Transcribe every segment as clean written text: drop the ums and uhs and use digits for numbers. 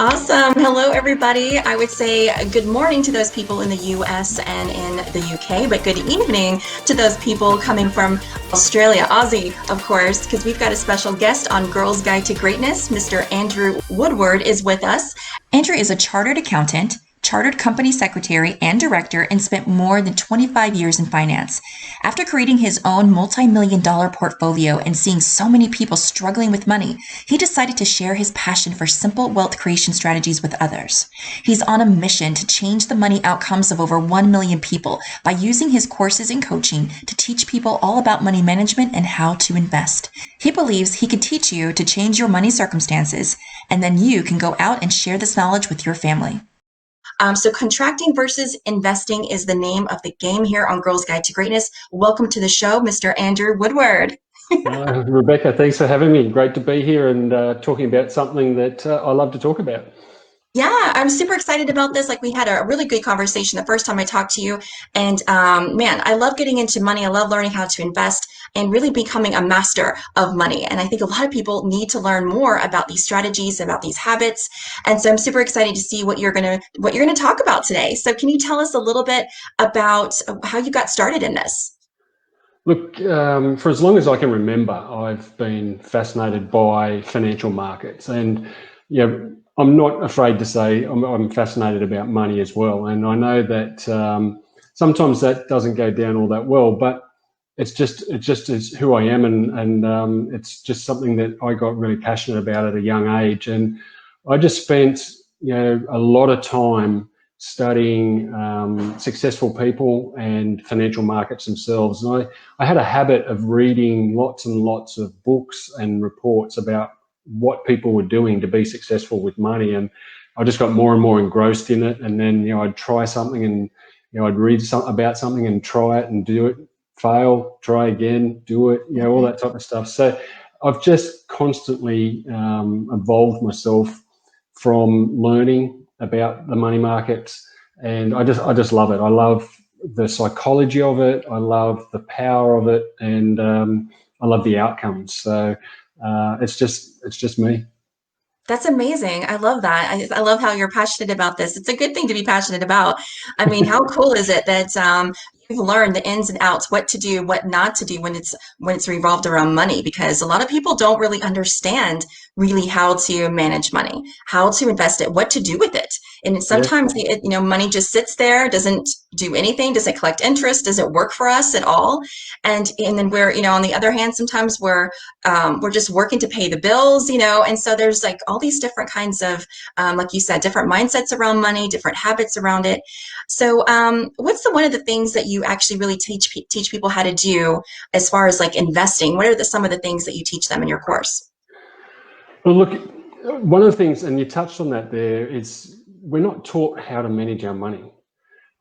Awesome. Hello, everybody. I would say good morning to those people in the US and in the UK, but good evening to those people coming from Australia, Aussie, of course, because we've got a special guest on Girls Guide to Greatness. Mr. Andrew Woodward is with us. Andrew is a chartered accountant, chartered company secretary and director, and spent more than 25 years in finance. After creating his own multi-million-dollar portfolio and seeing so many people struggling with money, he decided to share his passion for simple wealth creation strategies with others. He's on a mission to change the money outcomes of over 1 million people by using his courses and coaching to teach people all about money management and how to invest. He believes he can teach you to change your money circumstances, and then you can go out and share this knowledge with your family. So contracting versus investing is the name of the game here on Girls Guide to Greatness. Welcome to the show, Mr. Andrew Woodward. Rebecca, thanks for having me. Great to be here and talking about something that I love to talk about. Yeah, I'm super excited about this. Like, we had a really good conversation the first time I talked to you. And man, I love getting into money. I love learning how to invest and really becoming a master of money. And I think a lot of people need to learn more about these strategies, about these habits. And so I'm super excited to see what you're gonna talk about today. So can you tell us a little bit about how you got started in this? Look, for as long as I can remember, I've been fascinated by financial markets, and I'm not afraid to say I'm fascinated about money as well. And I know that sometimes that doesn't go down all that well, but it's just is who I am, and it's just something that I got really passionate about at a young age. And I just spent a lot of time studying successful people and financial markets themselves. And I had a habit of reading lots and lots of books and reports about what people were doing to be successful with money, and I just got more and more engrossed in it. And then I'd try something, and I'd read about something and try it and do it, fail, try again, do it, all that type of stuff. So I've just constantly evolved myself from learning about the money markets, and I just love it. I love the psychology of it, I love the power of it, and I love the outcomes. So it's just me. That's amazing. I love that. I love how you're passionate about this. It's a good thing to be passionate about. I mean, how cool is it that you've learned the ins and outs, what to do, what not to do when it's revolved around money? Because a lot of people don't really understand really how to manage money, how to invest it, what to do with it. And sometimes money just sits there, doesn't do anything, doesn't collect interest, doesn't work for us at all. And then we're, on the other hand, sometimes we're just working to pay the bills, and so there's like all these different kinds of, like you said, different mindsets around money, different habits around it. So what's one of the things that you actually really teach people how to do as far as like investing? What are some of the things that you teach them in your course? Well, look, one of the things, and you touched on that there, is we're not taught how to manage our money.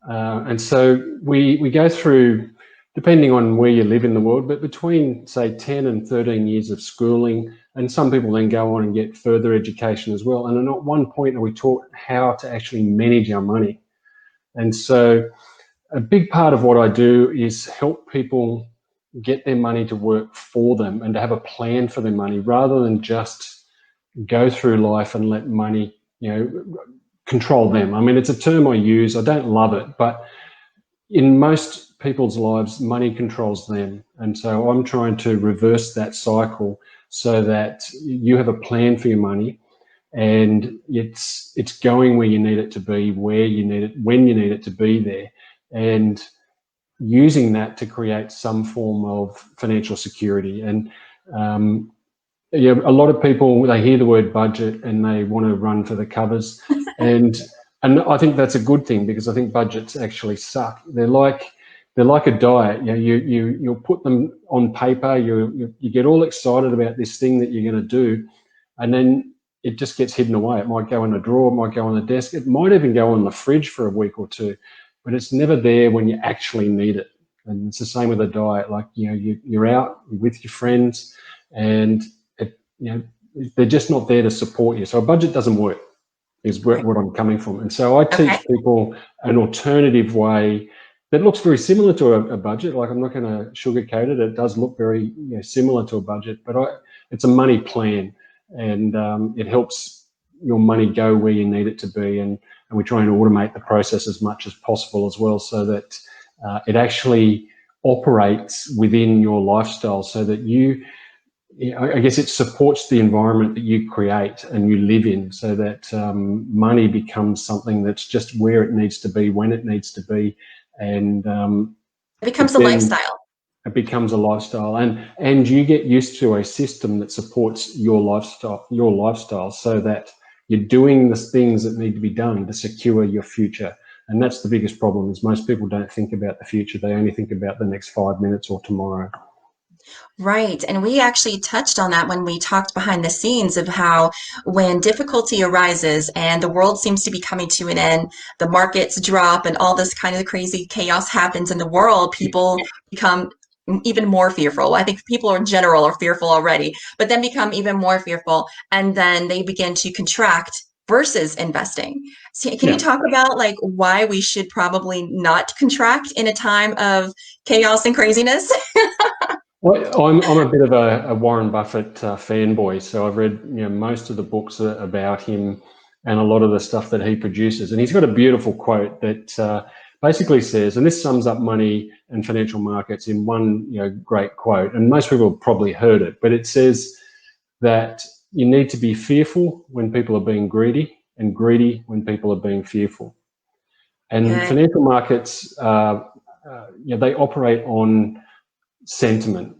And so we go through, depending on where you live in the world, but between, say, 10 and 13 years of schooling, and some people then go on and get further education as well. And at one point are we taught how to actually manage our money. And so a big part of what I do is help people get their money to work for them and to have a plan for their money, rather than just go through life and let money, control them. I mean, it's a term I use. I don't love it, but in most people's lives, money controls them. And so I'm trying to reverse that cycle so that you have a plan for your money, and it's going where you need it to be, where you need it, when you need it to be there, and using that to create some form of financial security. And a lot of people, they hear the word budget and they want to run for the covers, and I think that's a good thing, because I think budgets actually suck. They're like a diet. You'll put them on paper. You get all excited about this thing that you're going to do, and then it just gets hidden away. It might go in a drawer, it might go on the desk, it might even go in the fridge for a week or two, but it's never there when you actually need it. And it's the same with a diet. Like, you're out with your friends, and they're just not there to support you. So a budget doesn't work, is what I'm coming from. And so I teach people an alternative way that looks very similar to a budget. Like, I'm not going to sugarcoat it. It does look very similar to a budget, but it's a money plan, and it helps your money go where you need it to be, and we try and automate the process as much as possible as well, so that it actually operates within your lifestyle, so that I guess it supports the environment that you create and you live in, so that money becomes something that's just where it needs to be, when it needs to be, and it becomes a lifestyle. It becomes a lifestyle, and you get used to a system that supports your lifestyle, so that you're doing the things that need to be done to secure your future. And that's the biggest problem, is most people don't think about the future. They only think about the next 5 minutes or tomorrow. Right. And we actually touched on that when we talked behind the scenes of how when difficulty arises and the world seems to be coming to an end, the markets drop and all this kind of crazy chaos happens in the world, people become even more fearful. I think people in general are fearful already, but then become even more fearful, and then they begin to contract versus investing. So can you talk about like why we should probably not contract in a time of chaos and craziness? Well, I'm a bit of a Warren Buffett fanboy, so I've read most of the books about him and a lot of the stuff that he produces. And he's got a beautiful quote that basically says, and this sums up money and financial markets in one great quote, and most people have probably heard it, but it says that you need to be fearful when people are being greedy, and greedy when people are being fearful. And financial markets, they operate on sentiment.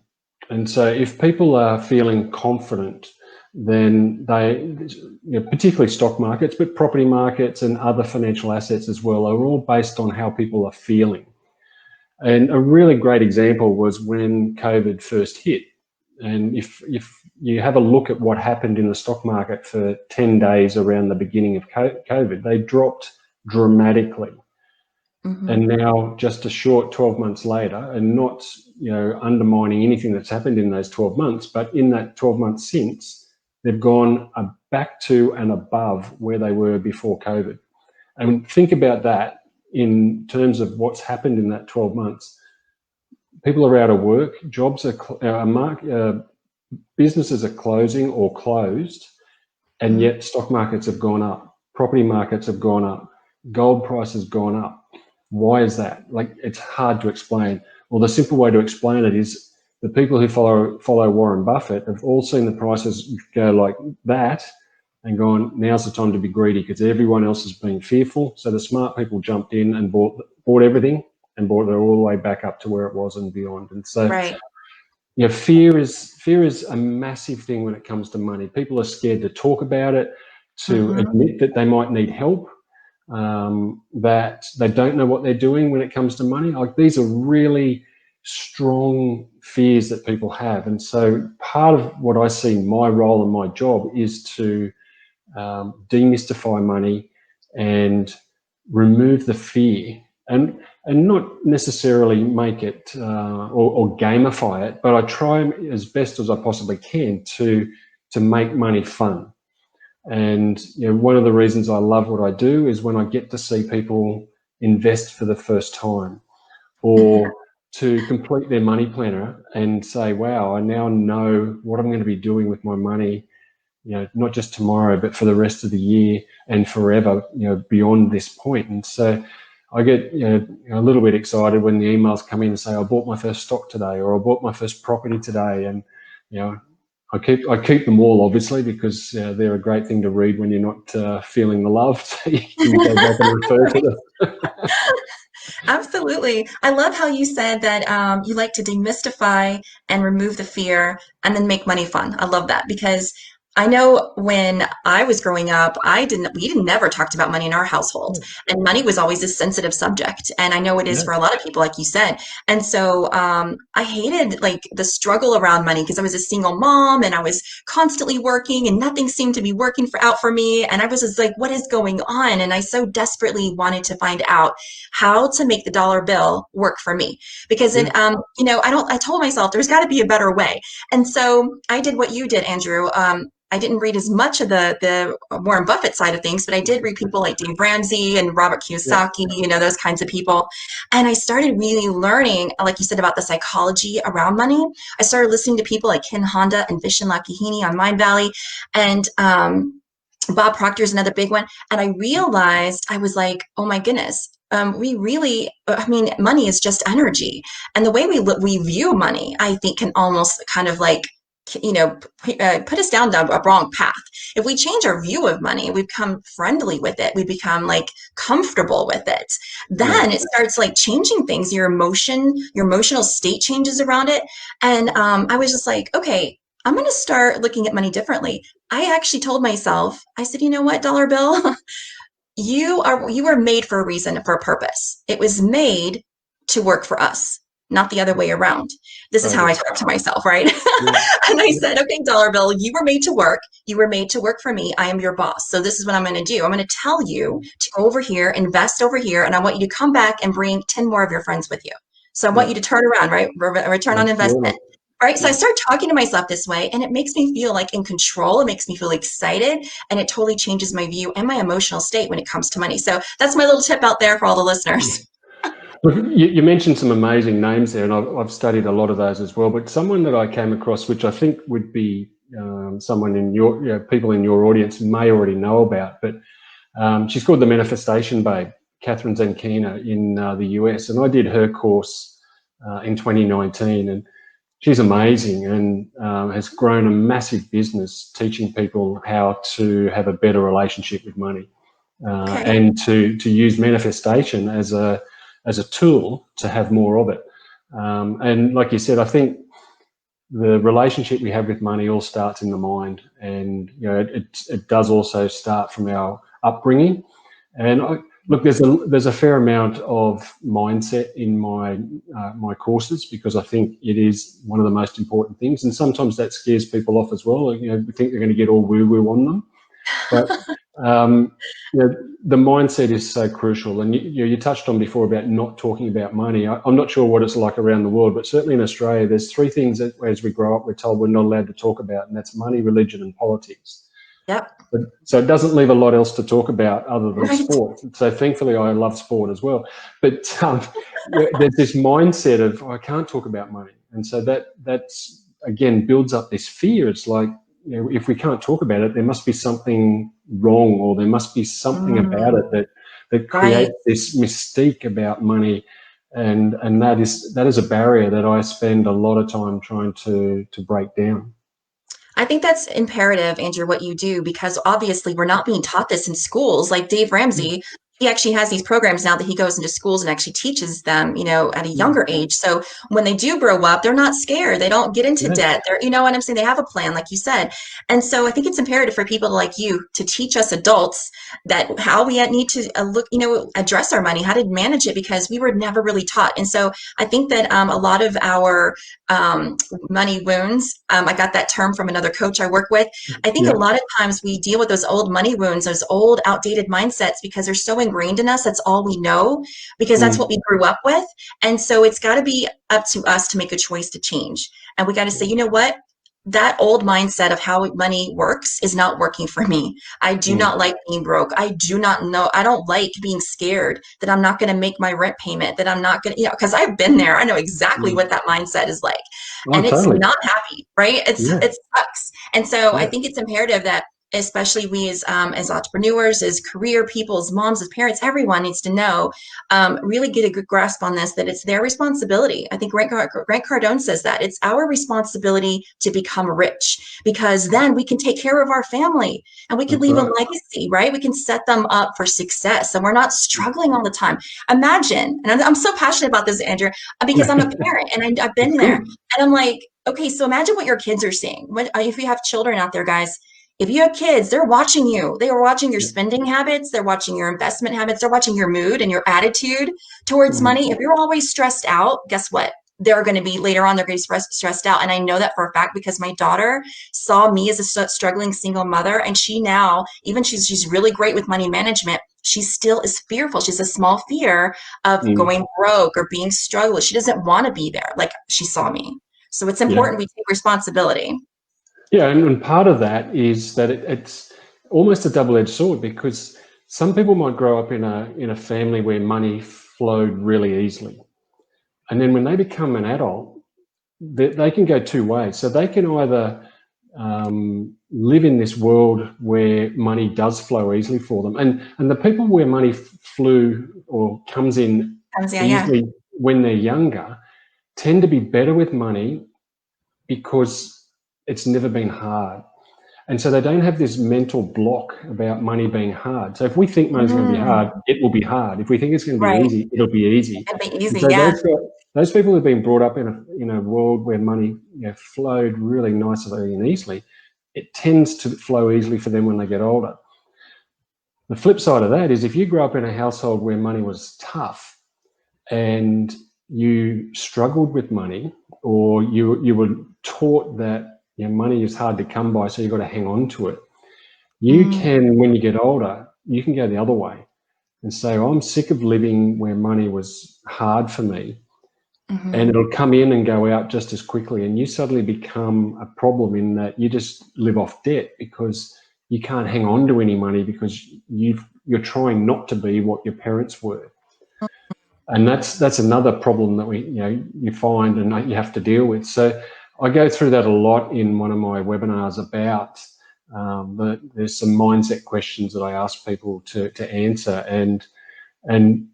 And so if people are feeling confident, then they, particularly stock markets, but property markets and other financial assets as well, are all based on how people are feeling. And a really great example was when COVID first hit. And if you have a look at what happened in the stock market for 10 days around the beginning of COVID, they dropped dramatically. Mm-hmm. And now, just a short 12 months later, and not undermining anything that's happened in those 12 months, but in that 12 months since, they've gone back to and above where they were before COVID. And think about that in terms of what's happened in that 12 months. People are out of work, jobs are businesses are closing or closed, and yet stock markets have gone up, property markets have gone up, gold price has gone up. Why is that? Like, it's hard to explain. Well, the simple way to explain it is the people who follow Warren Buffett have all seen the prices go like that and gone, now's the time to be greedy, because everyone else is being fearful. So the smart people jumped in and bought everything and brought it all the way back up to where it was and beyond. And so, fear is a massive thing when it comes to money. People are scared to talk about it, to admit that they might need help, that they don't know what they're doing when it comes to money. Like, these are really strong fears that people have. And so part of what I see my role and my job is to demystify money and remove the fear, and not necessarily make it or gamify it, but I try as best as I possibly can to make money fun. And one of the reasons I love what I do is when I get to see people invest for the first time, or to complete their money planner and say, wow, I now know what I'm going to be doing with my money, not just tomorrow, but for the rest of the year and forever, beyond this point. And so I get a little bit excited when the emails come in and say, I bought my first stock today, or I bought my first property today. And I keep them all, obviously, because they're a great thing to read when you're not feeling the love. So you can go back and refer to them. Absolutely. I love how you said that you like to demystify and remove the fear and then make money fun. I love that, because I know when I was growing up, we never talked about money in our household, and money was always a sensitive subject. And I know it is for a lot of people, like you said. And so I hated like the struggle around money, because I was a single mom and I was constantly working and nothing seemed to be working out for me. And I was just like, what is going on? And I so desperately wanted to find out how to make the dollar bill work for me, because I told myself there's got to be a better way. And so I did what you did, Andrew. I didn't read as much of the Warren Buffett side of things, but I did read people like Dave Ramsey and Robert Kiyosaki, those kinds of people. And I started really learning, like you said, about the psychology around money. I started listening to people like Ken Honda and Vishen Lakhiani on Mind Valley. And Bob Proctor's another big one. And I realized, I was like, oh my goodness, we really, I mean, money is just energy. And the way we view money, I think, can almost kind of like, put us down a wrong path. If we change our view of money, we become friendly with it, we become like comfortable with it, Yeah. then it starts like changing things. Your emotional state changes around it. And I was just like, okay, I'm going to start looking at money differently. I actually told myself, I said, you know what, dollar bill, you were made for a reason, for a purpose. It was made to work for us, not the other way around. This is how I Totally. talk to myself, right? Yeah. And I Yeah. said, okay, dollar bill, you were made to work. You were made to work for me. I am your boss. So this is what I'm going to do. I'm going to tell you to go over here, invest over here, and I want you to come back and bring 10 more of your friends with you. So I want Yeah. you to turn around, right? Return on Absolutely. investment. Right. So I Yeah. start talking to myself this way, and it makes me feel like in control. It makes me feel excited, and it totally changes my view and my emotional state when it comes to money. So that's my little tip out there for all the listeners. Look, you mentioned some amazing names there, and I've studied a lot of those as well. But someone that I came across, which I think would be someone in your people in your audience may already know about, but she's called the Manifestation Babe, Catherine Zenkina in the US, and I did her course in 2019, and she's amazing and has grown a massive business teaching people how to have a better relationship with money Okay. and to use manifestation as a tool to have more of it. And like you said, I think the relationship we have with money all starts in the mind, and it does also start from our upbringing. And look, there's a fair amount of mindset in my courses, because I think it is one of the most important things, and sometimes that scares people off as well. We think they're going to get all woo-woo on them, but um, the mindset is so crucial. And you touched on before about not talking about money. I'm not sure what it's like around the world, but certainly in Australia, there's three things that, as we grow up, we're told we're not allowed to talk about, and that's money, religion, and politics. Yep. So it doesn't leave a lot else to talk about other than Right. sport. So thankfully, I love sport as well. But there's this mindset of, I can't talk about money, and so that's again builds up this fear. It's like, if we can't talk about it, there must be something wrong, or there must be something about it that Right. creates this mystique about money, and that is a barrier that I spend a lot of time trying to break down. I think that's imperative, Andrew, what you do, because obviously we're not being taught this in schools. Like Dave Ramsey, he actually has these programs now that he goes into schools and actually teaches them, at a younger age. So when they do grow up, they're not scared. They don't get into Yeah. debt. They're, you know what I'm saying? They have a plan, like you said. And so I think it's imperative for people like you to teach us adults that how we need to address our money, how to manage it, because we were never really taught. And so I think that a lot of our money wounds. I got that term from another coach I work with. I think Yeah. a lot of times we deal with those old money wounds, those old outdated mindsets, because they're so ingrained in us. That's all we know, because that's what we grew up with. And so it's got to be up to us to make a choice to change. And we got to say, you know what? That old mindset of how money works is not working for me. I do not like being broke. I do not know. I don't like being scared that I'm not going to make my rent payment, that I'm not going to, because I've been there. I know exactly what that mindset is like. Oh, And it's totally. not happy, right? It Yeah. sucks. And so I Yeah. think it's imperative that, especially we as entrepreneurs, as career people, as moms, as parents, everyone needs to know, really get a good grasp on this, that it's their responsibility. I think Grant Cardone says that it's our responsibility to become rich, because then we can take care of our family and we can That's leave a right. legacy, right? We can set them up for success, and we're not struggling all the time. Imagine, and I'm so passionate about this, Andrew, because I'm a parent and I've been It's there. good. And I'm like, okay, so imagine what your kids are seeing. If you have children out there, guys, if you have kids, they're watching you. They are watching your spending habits. They're watching your investment habits. They're watching your mood and your attitude towards money. If you're always stressed out, guess what? They're going to be later on, they're going to be stressed out. And I know that for a fact, because my daughter saw me as a struggling single mother. And she now, even she's really great with money management, she still is fearful. She's a small fear of going broke or being struggling. She doesn't want to be there like she saw me. So it's Yeah. important we take responsibility. Yeah, and part of that is that it's almost a double-edged sword, because some people might grow up in a family where money flowed really easily, and then when they become an adult, they can go two ways. So they can either live in this world where money does flow easily for them. And the people where money flew or comes in easily when they're younger tend to be better with money because it's never been hard. And so they don't have this mental block about money being hard. So if we think money's going to be hard, it will be hard. If we think it's going to be easy, it'll be easy. It'll be easy, so those people who've been brought up in a world where money flowed really nicely and easily, it tends to flow easily for them when they get older. The flip side of that is if you grew up in a household where money was tough and you struggled with money, or you were taught that money is hard to come by, so you've got to hang on to it. You can, when you get older, you can go the other way and say, I'm sick of living where money was hard for me, and it'll come in and go out just as quickly. And you suddenly become a problem in that you just live off debt because you can't hang on to any money because you're trying not to be what your parents were. And that's another problem that you find and you have to deal with. So I go through that a lot in one of my webinars about there's some mindset questions that I ask people to answer, and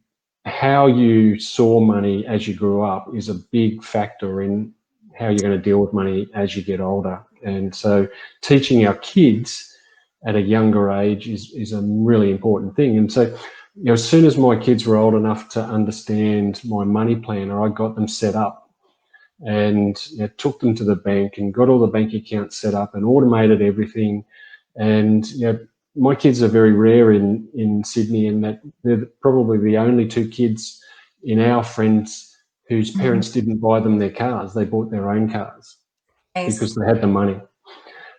how you saw money as you grew up is a big factor in how you're going to deal with money as you get older. And so teaching our kids at a younger age is a really important thing. And so as soon as my kids were old enough to understand my money planner, I got them set up and took them to the bank and got all the bank accounts set up and automated everything. And my kids are very rare in Sydney, in that they're probably the only two kids in our friends whose parents didn't buy them their cars. They bought their own cars because they had the money.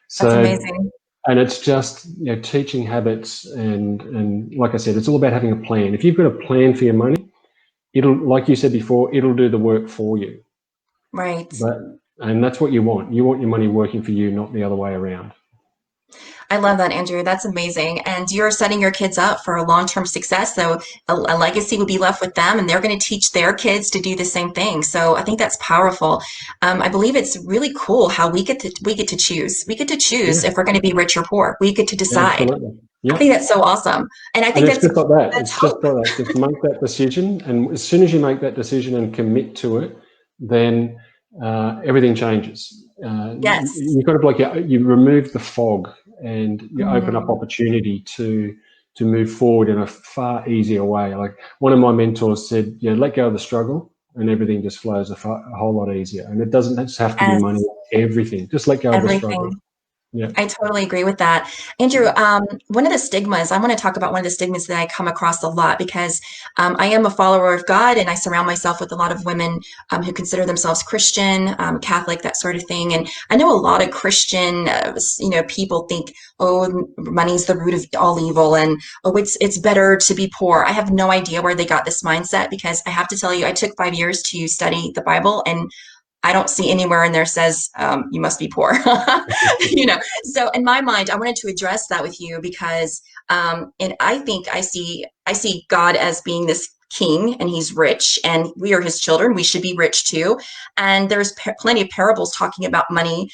So, that's amazing. And it's just teaching habits, and like I said, it's all about having a plan. If you've got a plan for your money, it'll, like you said before, it'll do the work for you. Right. And that's what you want. You want your money working for you, not the other way around. I love that, Andrew. That's amazing. And you're setting your kids up for a long-term success. So a legacy will be left with them, and they're going to teach their kids to do the same thing. So I think that's powerful. I believe it's really cool how we get to choose. We get to choose if we're going to be rich or poor. We get to decide. I think that's so awesome. And I think it's just like that. It's just like that. Just make that decision. And as soon as you make that decision and commit to it, then everything changes. Yes. You kind of you remove the fog and you open up opportunity to move forward in a far easier way. Like one of my mentors said, let go of the struggle and everything just flows a whole lot easier. And it doesn't just have to be money, everything. Just let go of the struggle. Yeah, I totally agree with that. Andrew, one of the stigmas, I want to talk about one of the stigmas that I come across a lot, because I am a follower of God, and I surround myself with a lot of women who consider themselves Christian, Catholic, that sort of thing. And I know a lot of Christian, people think, oh, money's the root of all evil, and oh, it's better to be poor. I have no idea where they got this mindset, because I have to tell you, I took 5 years to study the Bible, and I don't see anywhere in there says you must be poor. So in my mind, I wanted to address that with you, because and I think I see God as being this king, and he's rich, and we are his children. We should be rich too. And there's plenty of parables talking about money,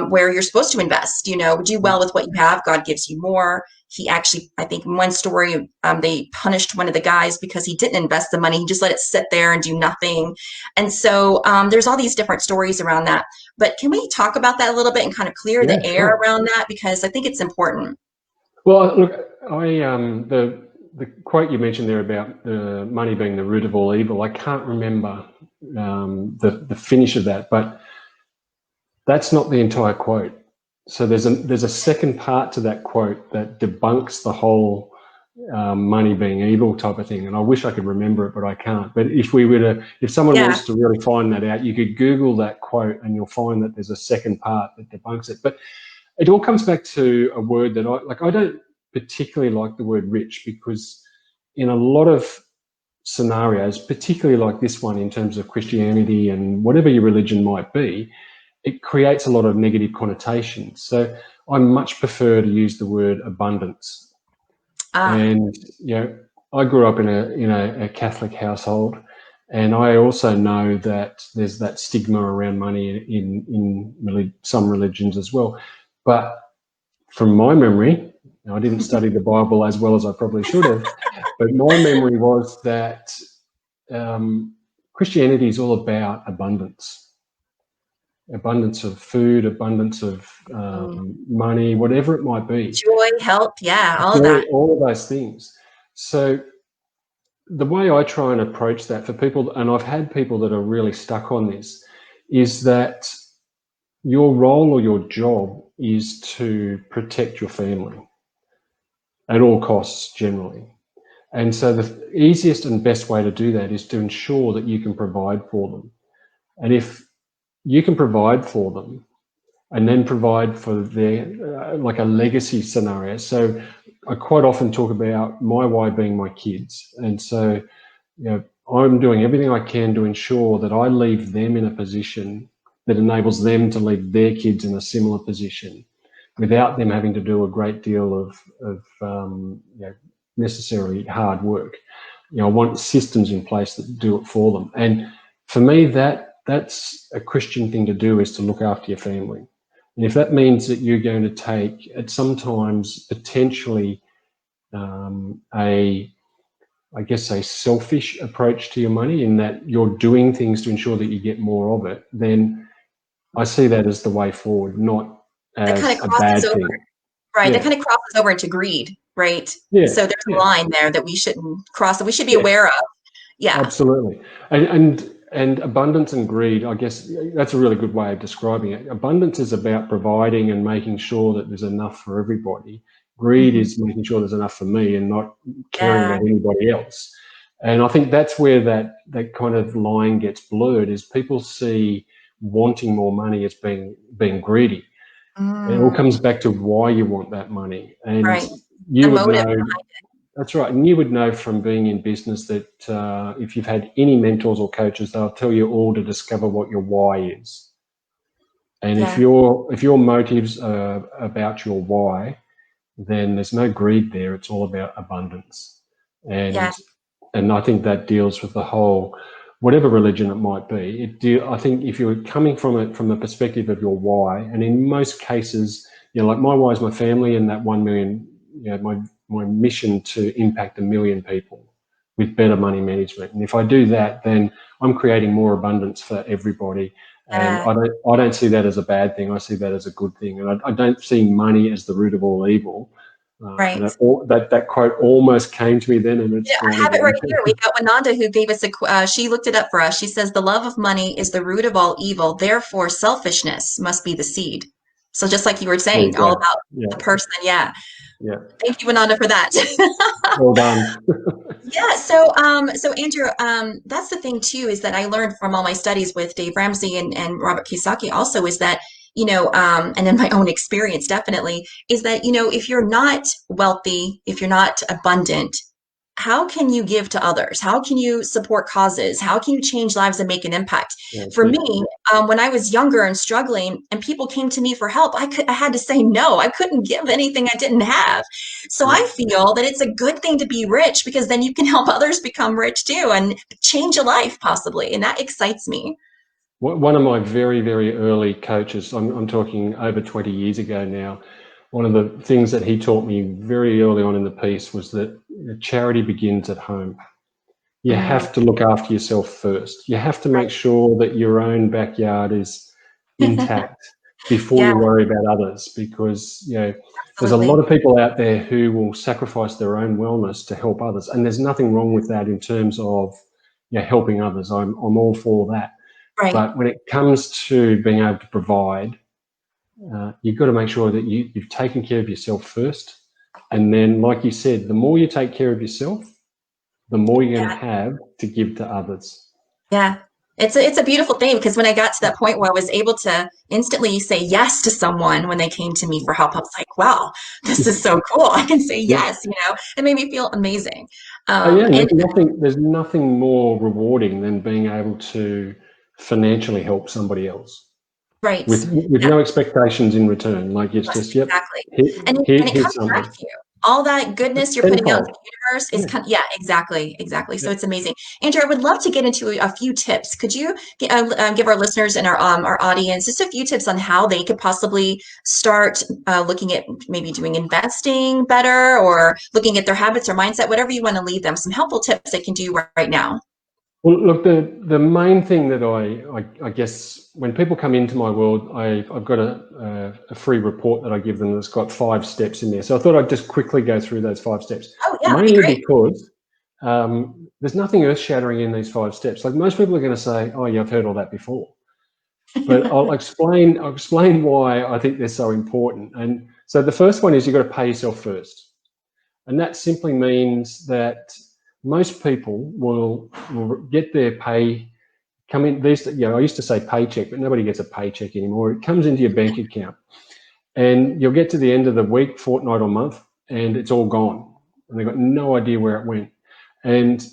where you're supposed to invest, do well with what you have. God gives you more. He actually, I think in one story, they punished one of the guys because he didn't invest the money. He just let it sit there and do nothing. And so there's all these different stories around that. But can we talk about that a little bit and kind of clear the air around that? Because I think it's important. Well, look, the quote you mentioned there about the money being the root of all evil, I can't remember the finish of that, but that's not the entire quote. So there's a second part to that quote that debunks the whole money being evil type of thing. And I wish I could remember it, but I can't. But if someone wants to really find that out, you could Google that quote and you'll find that there's a second part that debunks it. But it all comes back to a word that I don't particularly like the word rich, because in a lot of scenarios, particularly like this one in terms of Christianity and whatever your religion might be, it creates a lot of negative connotations. So I much prefer to use the word abundance. And I grew up in a Catholic household, and I also know that there's that stigma around money in some religions as well. But from my memory, I didn't study the Bible as well as I probably should have, but my memory was that Christianity is all about abundance of food, abundance of money, whatever it might be. Joy, health, yeah, all of that. All of those things. So the way I try and approach that for people, and I've had people that are really stuck on this, is that your role or your job is to protect your family at all costs generally. And so the easiest and best way to do that is to ensure that you can provide for them. And if you can provide for them and then provide for their, like a legacy scenario. So I quite often talk about my why being my kids. And so, I'm doing everything I can to ensure that I leave them in a position that enables them to leave their kids in a similar position without them having to do a great deal of necessarily hard work. I want systems in place that do it for them. And for me, that's a Christian thing to do, is to look after your family. And if that means that you're going to take, at sometimes potentially a selfish approach to your money, in that you're doing things to ensure that you get more of it, then I see that as the way forward, not as a bad thing. Right, yeah. That kind of crosses over into greed, right? Yeah. So there's a line there that we shouldn't cross, that we should be aware of. Yeah. Absolutely. And abundance and greed, I guess that's a really good way of describing it. Abundance is about providing and making sure that there's enough for everybody. Greed is making sure there's enough for me and not caring about anybody else. And I think that's where that kind of line gets blurred, is people see wanting more money as being greedy. It all comes back to why you want that money. And you would know, that's right. And you would know from being in business that if you've had any mentors or coaches, they'll tell you all to discover what your why is. And if your motives are about your why, then there's no greed there. It's all about abundance. And I think that deals with the whole, whatever religion it might be. I think if you're coming from it from the perspective of your why, and in most cases, like my why is my family, and that 1 million, my mission to impact 1 million people with better money management. And if I do that, then I'm creating more abundance for everybody. And I don't see that as a bad thing. I see that as a good thing. And I don't see money as the root of all evil. And that quote almost came to me then. And I have it right here. We got Wananda, who gave us she looked it up for us. She says, the love of money is the root of all evil. Therefore, selfishness must be the seed. So just like you were saying, all about the person. Yeah. Thank you, Wananda, for that. Well done. So Andrew, that's the thing too, is that I learned from all my studies with Dave Ramsey and Robert Kiyosaki also, is that, and in my own experience, definitely, is that, if you're not wealthy, if you're not abundant, how can you give to others? How can you support causes? How can you change lives and make an impact? For me, when I was younger and struggling and people came to me for help, I had to say no. I couldn't give anything I didn't have. So I feel that it's a good thing to be rich, because then you can help others become rich too and change a life possibly. And that excites me. One of my very, very early coaches, I'm talking over 20 years ago now, one of the things that he taught me very early on in the piece was that charity begins at home. You have to look after yourself first. You have to make sure that your own backyard is intact before you worry about others, because there's a lot of people out there who will sacrifice their own wellness to help others, and there's nothing wrong with that in terms of helping others. I'm all for that. But when it comes to being able to provide, you've got to make sure that you've taken care of yourself first. And then, like you said, the more you take care of yourself, the more you're going to have to give to others. Yeah. It's a beautiful thing, because when I got to that point where I was able to instantly say yes to someone when they came to me for help, I was like, wow, this is so cool. I can say yes, it made me feel amazing. There's nothing more rewarding than being able to financially help somebody else. With no expectations in return. Like, it's just, exactly. And it comes back to you. all that goodness you're putting out into Tenfold. the universe is Yeah. yeah, exactly. So Yeah. it's amazing. Andrew, I would love to get into a few tips. Could you give our listeners and our audience just a few tips on how they could possibly start looking at maybe doing investing better, or looking at their habits or mindset, whatever you want to leave them, some helpful tips they can do right now? Well, look, the main thing that I guess when people come into my world, I've got a free report that I give them that's got 5 steps in there. So I thought I'd just quickly go through those 5 steps, Oh yeah, that'd be mainly great. because there's nothing earth-shattering in these 5 steps. Like most people are going to say, "Oh, yeah, I've heard all that before," but I'll explain why I think they're so important. And so the first one is you've got to pay yourself first, and that simply means that most people will get their pay come in. These, I used to say paycheck, but nobody gets a paycheck anymore. It comes into your bank account, and you'll get to the end of the week, fortnight, or month, and it's all gone, and they've got no idea where it went. And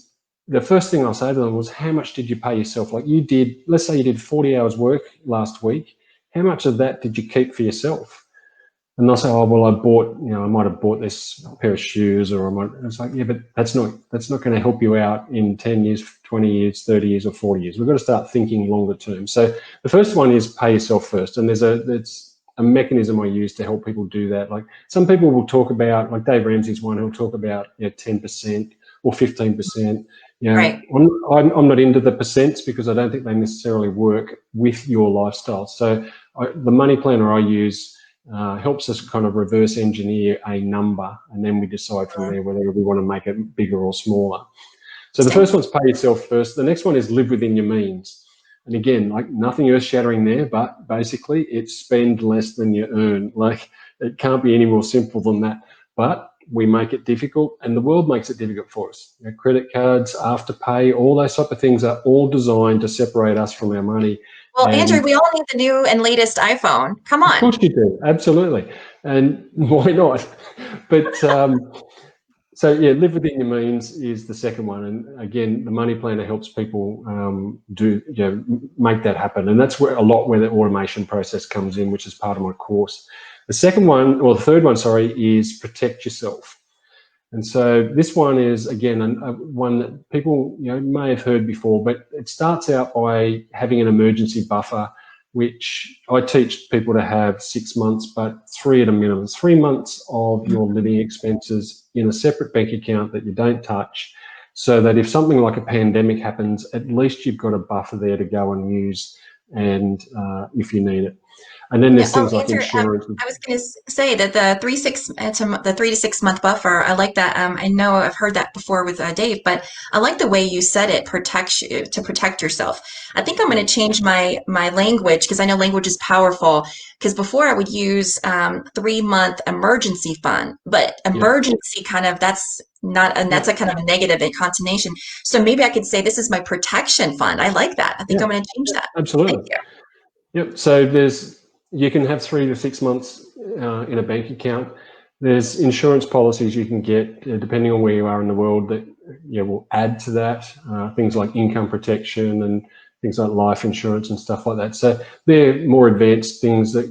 the first thing I'll say to them was, how much did you pay yourself? Like you did, let's say you did 40 hours work last week. How much of that did you keep for yourself? And they'll say, "Oh, well, I might have bought this pair of shoes," or I might. It's like, yeah, but that's not going to help you out in 10 years, 20 years, 30 years, or 40 years. We've got to start thinking longer term. So the first one is pay yourself first, and it's a mechanism I use to help people do that. Like some people will talk about, like Dave Ramsey's one, he'll talk about 10% or 15%. Right. I'm not into the percents because I don't think they necessarily work with your lifestyle. So the money planner I use helps us kind of reverse engineer a number, and then we decide from there whether we want to make it bigger or smaller. So the first one's pay yourself first. The next one is live within your means. And again, like nothing earth-shattering there, but basically it's spend less than you earn. Like it can't be any more simple than that. But we make it difficult, and the world makes it difficult for us. Credit cards, Afterpay, all those type of things are all designed to separate us from our money. Well, Andrew, we all need the new and latest iPhone. Come Of on. course you do, absolutely. And why not? But so yeah, live within your means is the second one. And again, the money planner helps people make that happen. And that's where the automation process comes in, which is part of my course. The second one, or the third one, sorry, is protect yourself. And so this one is, again, one that people may have heard before, but it starts out by having an emergency buffer, which I teach people to have 6 months, but 3 at a minimum. 3 months of your living expenses in a separate bank account that you don't touch, so that if something like a pandemic happens, at least you've got a buffer there to go and use, and if you need it. And then there's things like Andrew, insurance. I was going to say that the 3 to 6 month buffer, I like that. I know I've heard that before with Dave, but I like the way you said it, protects you, to protect yourself. I think I'm going to change my language, because I know language is powerful. Because before I would use 3 month emergency fund, but emergency kind of, that's not, and that's a kind of a negative connotation. So maybe I could say this is my protection fund. I like that. I think I'm going to change that. Absolutely. Thank you. Yep. So you can have 3 to 6 months in a bank account. There's insurance policies you can get depending on where you are in the world that will add to that. Things like income protection and things like life insurance and stuff like that. So they're more advanced things that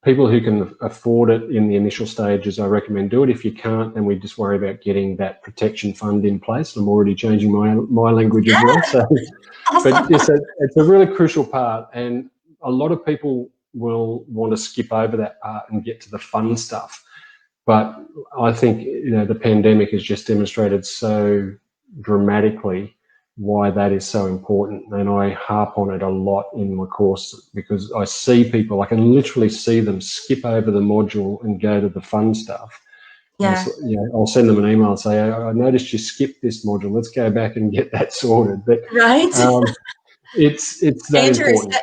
people who can afford it in the initial stages, I recommend do it. If you can't, then we just worry about getting that protection fund in place. I'm already changing my language as well. So, Awesome. but it's a really crucial part, and a lot of people will want to skip over that part and get to the fun stuff. But I think the pandemic has just demonstrated so dramatically why that is so important, and I harp on it a lot in my course, because I see people, I can literally see them skip over the module and go to the fun stuff. Yeah. I'll send them an email and say, I noticed you skipped this module, let's go back and get that sorted. But Right. it's that Andrew, important.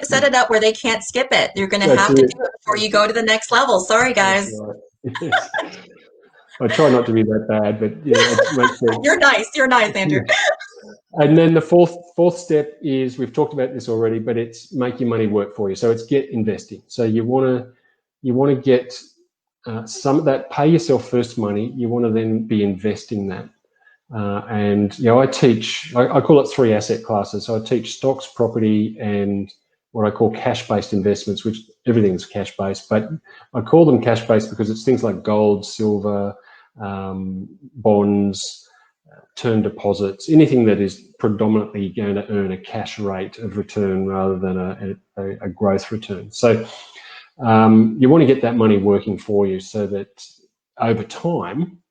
set it up where they can't skip it. You're going to have to do it before you go to the next level. Sorry, guys. Right. Yes. I try not to be that bad, but it makes sense. You're nice, Andrew. And then the fourth step is, we've talked about this already, but it's make your money work for you. So it's get investing. So you want to get some of that pay yourself first money. You want to then be investing that. And I teach, I call it 3 asset classes. So I teach stocks, property, and what I call cash-based investments, which everything's cash-based, but I call them cash-based because it's things like gold, silver, bonds, term deposits, anything that is predominantly going to earn a cash rate of return rather than a growth return. So you want to get that money working for you so that over time,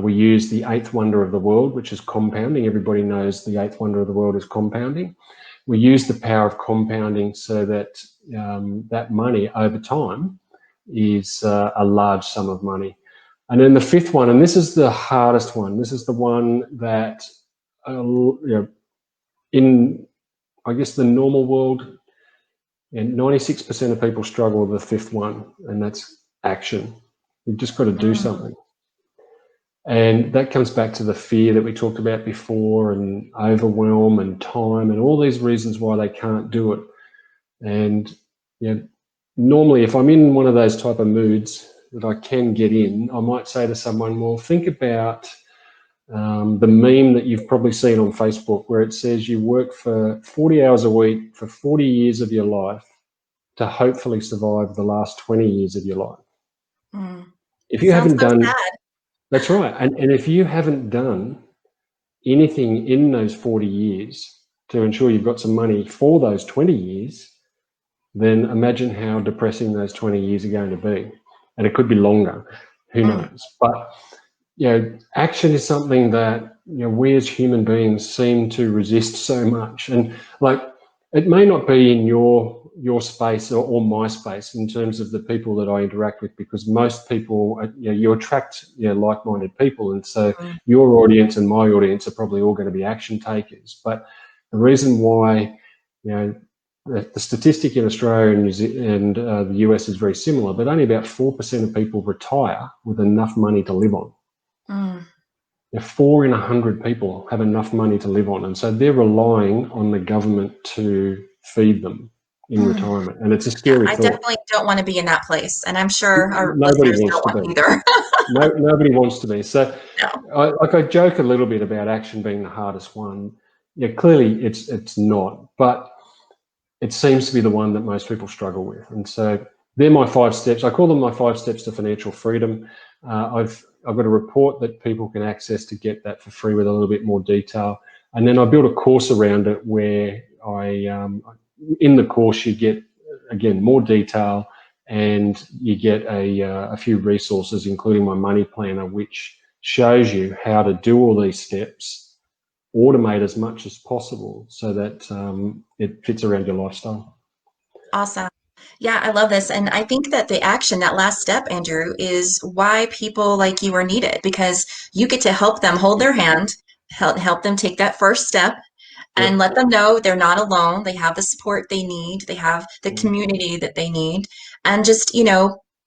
we use the eighth wonder of the world, which is compounding. Everybody knows the eighth wonder of the world is compounding. We use the power of compounding so that that money over time is a large sum of money. And then the fifth one, and this is the hardest one, this is the one that in, I guess, the normal world, 96% of people struggle with the fifth one, and that's action. You've just got to do something. And that comes back to the fear that we talked about before, and overwhelm and time and all these reasons why they can't do it. And normally if I'm in one of those type of moods that I can get in, I might say to someone, well, think about the meme that you've probably seen on Facebook where it says you work for 40 hours a week for 40 years of your life to hopefully survive the last 20 years of your life. If you haven't done... That's right. And if you haven't done anything in those 40 years to ensure you've got some money for those 20 years, then imagine how depressing those 20 years are going to be. And it could be longer, who knows? But, action is something that, we as human beings seem to resist so much. And like, it may not be in your space or my space in terms of the people that I interact with, because most people, you attract like-minded people, and so your audience and my audience are probably all going to be action takers. But the reason why, the statistic in Australia and the US is very similar, but only about 4% of people retire with enough money to live on. 4 in 100 people have enough money to live on, and so they're relying on the government to feed them in retirement, and it's a scary thought. I definitely don't want to be in that place, and I'm sure our nobody listeners wants don't to want be either. Nobody wants to be. So I joke a little bit about action being the hardest one. Clearly it's not, but it seems to be the one that most people struggle with. And so they're my 5 steps. I call them my 5 steps to financial freedom. I've got a report that people can access to get that for free with a little bit more detail. And then I built a course around it where in the course you get, again, more detail, and you get a few resources, including my money planner, which shows you how to do all these steps, automate as much as possible so that it fits around your lifestyle. Awesome. Yeah, I love this. And I think that the action, that last step, Andrew, is why people like you are needed, because you get to help them hold their hand, help them take that first step, and let them know they're not alone. They have the support they need. They have the community that they need, and just,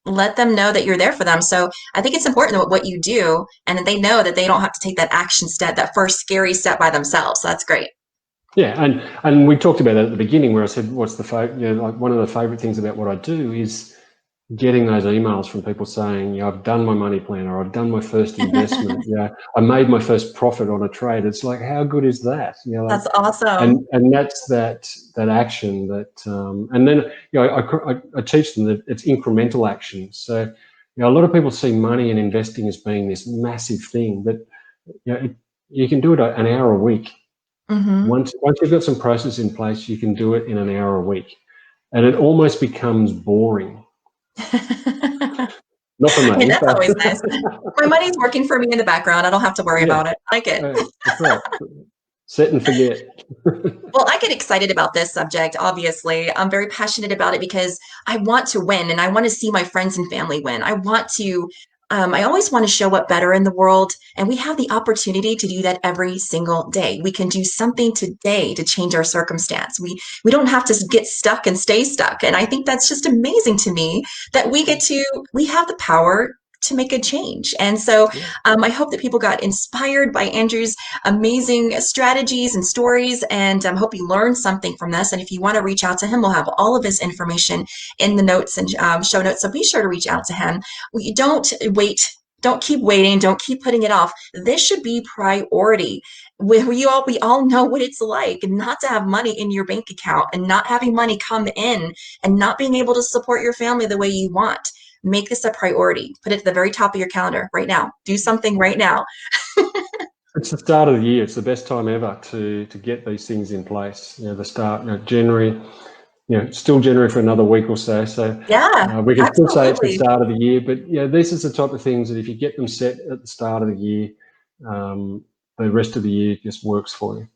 let them know that you're there for them. So I think it's important what you do, and that they know that they don't have to take that action step, that first scary step by themselves. So that's great. Yeah, and we talked about that at the beginning where I said, what's the like one of the favorite things about what I do is getting those emails from people saying, I've done my money plan, or I've done my first investment, I made my first profit on a trade. It's like, how good is that? That's awesome. And that's that action that, and then I teach them that it's incremental action. So a lot of people see money and investing as being this massive thing, but you can do it an hour a week. Once you've got some process in place, you can do it in an hour a week, and it almost becomes boring. Not for me. That's always nice. My money's working for me in the background. I don't have to worry about it. I like it. That's right. Set and forget. Well, I get excited about this subject, obviously. I'm very passionate about it because I want to win, and I want to see my friends and family win. I always want to show up better in the world, and we have the opportunity to do that every single day. We can do something today to change our circumstance. We don't have to get stuck and stay stuck. And I think that's just amazing to me that we have the power to make a change. And so I hope that people got inspired by Andrew's amazing strategies and stories, and I hope you learned something from this. And if you want to reach out to him, we'll have all of his information in the notes and show notes. So be sure to reach out to him. Don't wait. Don't keep waiting. Don't keep putting it off. This should be priority. We all know what it's like not to have money in your bank account, and not having money come in, and not being able to support your family the way you want. make this a priority. Put it at the very top of your calendar right now. Do something right now. It's the start of the year. It's the best time ever to get these things in place. The start, January, still January for another week or so. So Yeah, we can still say it's the absolutely. start of the year, but this is the type of things that if you get them set at the start of the year, the rest of the year just works for you.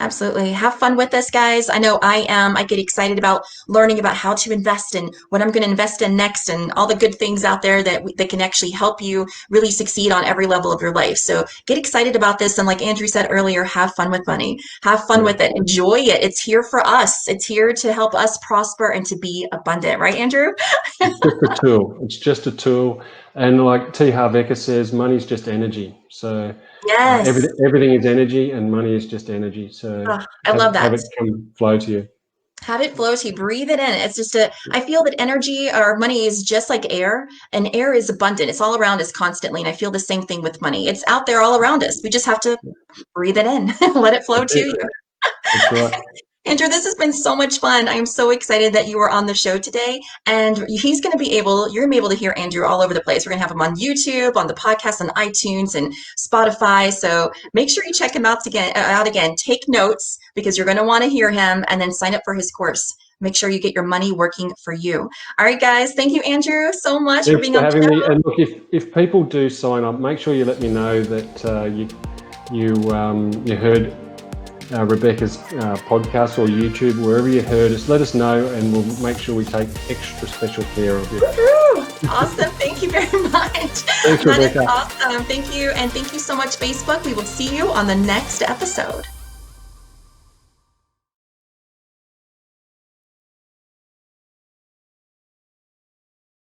Absolutely. Have fun with this, guys. I know I am. I get excited about learning about how to invest and what I'm going to invest in next and all the good things out there that can actually help you really succeed on every level of your life. So get excited about this. And like Andrew said earlier, have fun with money. Have fun with it. Enjoy it. It's here for us. It's here to help us prosper and to be abundant. Right, Andrew? It's just a tool. It's just a tool. And like T. Harv Eker says, money's just energy. So Yes. everything is energy and money is just energy. So Oh, I love that. have it come flow to you. Have it flow to you. Breathe it in. It's just I feel that energy or money is just like air, and air is abundant. It's all around us constantly. And I feel the same thing with money. It's out there all around us. We just have to breathe it in, let it flow to you. That's right. Andrew, this has been so much fun. I am so excited that you were on the show today. And you're going to be able to hear Andrew all over the place. We're going to have him on YouTube, on the podcast, on iTunes and Spotify. So make sure you check him out again. Take notes because you're going to want to hear him, and then sign up for his course. Make sure you get your money working for you. All right, guys. Thank you, Andrew, so much for being on the show. Me. And look, if people do sign up, make sure you let me know that you heard Rebecca's podcast or YouTube, wherever you heard us. Let us know, and we'll make sure we take extra special care of you. Woo-hoo! Awesome. Thank you very much. Thanks, That Rebecca. is awesome. Thank you. And thank you so much, Facebook. We will see you on the next episode.